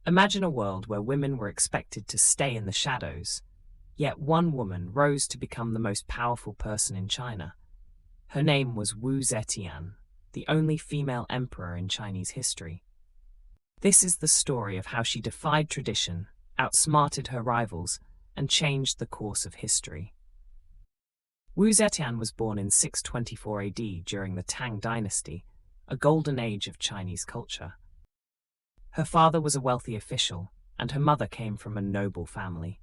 Imagine a world where women were expected to stay in the shadows, yet one woman rose to become the most powerful person in China. Her name was Zetian, the only female emperor in Chinese history. This is the story of how she defied tradition, outsmarted her rivals, and changed the course of history. Zetian was born in 624 AD during the Tang dynasty, a golden age of Chinese culture. Her father was a wealthy official, and her mother came from a noble family.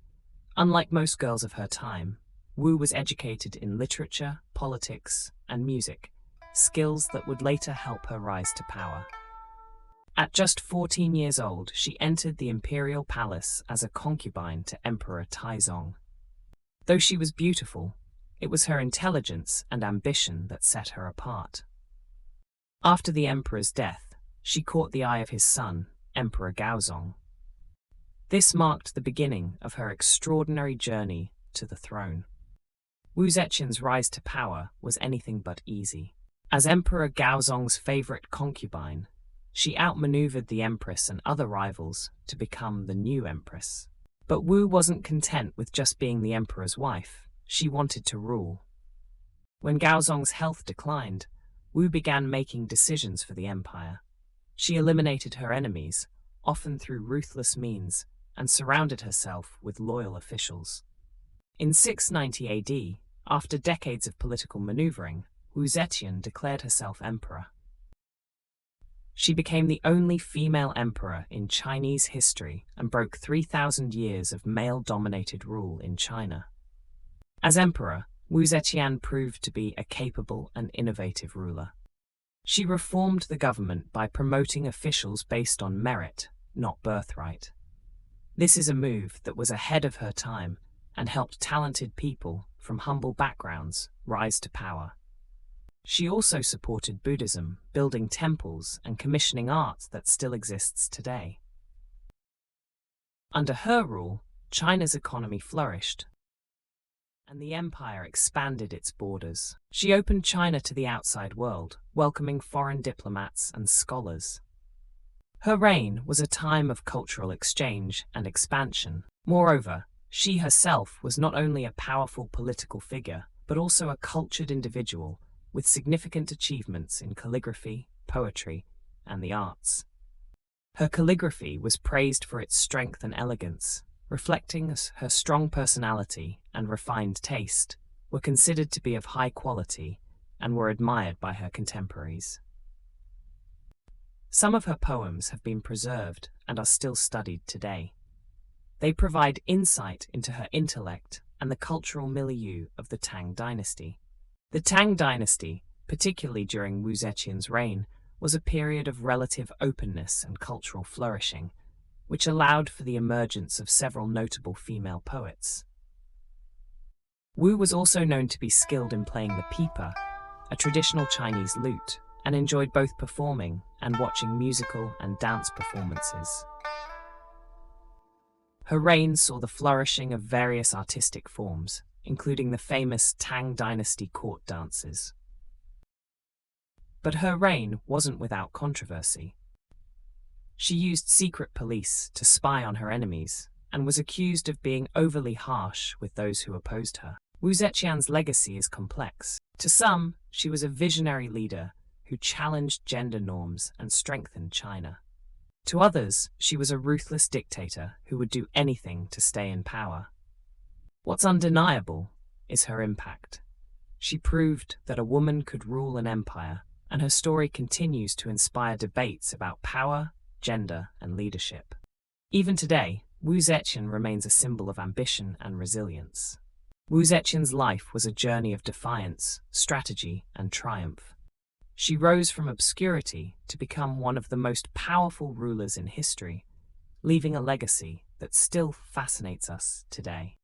Unlike most girls of her time, Wu was educated in literature, politics, and music, skills that would later help her rise to power. At just 14 years old, she entered the imperial palace as a concubine to Emperor Taizong. Though she was beautiful, it was her intelligence and ambition that set her apart. After the emperor's death, she caught the eye of his son, Emperor Gaozong. This marked the beginning of her extraordinary journey to the throne. Wu Zetian's rise to power was anything but easy. As Emperor Gaozong's favorite concubine, she outmaneuvered the empress and other rivals to become the new empress. But Wu wasn't content with just being the emperor's wife. She wanted to rule. When Gaozong's health declined, Wu began making decisions for the empire. She eliminated her enemies, often through ruthless means, and surrounded herself with loyal officials. In 690 AD, after decades of political maneuvering, Wu Zetian declared herself emperor. She became the only female emperor in Chinese history and broke 3,000 years of male-dominated rule in China. As emperor, Wu Zetian proved to be a capable and innovative ruler. She reformed the government by promoting officials based on merit, not birthright. This is a move that was ahead of her time and helped talented people from humble backgrounds rise to power. She also supported Buddhism, building temples and commissioning art that still exists today. Under her rule, China's economy flourished, and the empire expanded its borders. She opened China to the outside world, welcoming foreign diplomats and scholars. Her reign was a time of cultural exchange and expansion. Moreover, she herself was not only a powerful political figure, but also a cultured individual with significant achievements in calligraphy, poetry, and the arts. Her calligraphy was praised for its strength and elegance, reflecting her strong personality and refined taste, were considered to be of high quality and were admired by her contemporaries. Some of her poems have been preserved and are still studied today. They provide insight into her intellect and the cultural milieu of the Tang dynasty. The Tang dynasty, particularly during Wu Zetian's reign, was a period of relative openness and cultural flourishing, which allowed for the emergence of several notable female poets. Wu was also known to be skilled in playing the pipa, a traditional Chinese lute, and enjoyed both performing and watching musical and dance performances. Her reign saw the flourishing of various artistic forms, including the famous Tang dynasty court dances. But her reign wasn't without controversy. She used secret police to spy on her enemies and was accused of being overly harsh with those who opposed her. Wu Zetian's legacy is complex. To some, she was a visionary leader who challenged gender norms and strengthened China. To others, she was a ruthless dictator who would do anything to stay in power. What's undeniable is her impact. She proved that a woman could rule an empire, and her story continues to inspire debates about power, gender, and leadership. Even today, Wu Zetian remains a symbol of ambition and resilience. Wu Zetian's life was a journey of defiance, strategy, and triumph. She rose from obscurity to become one of the most powerful rulers in history, leaving a legacy that still fascinates us today.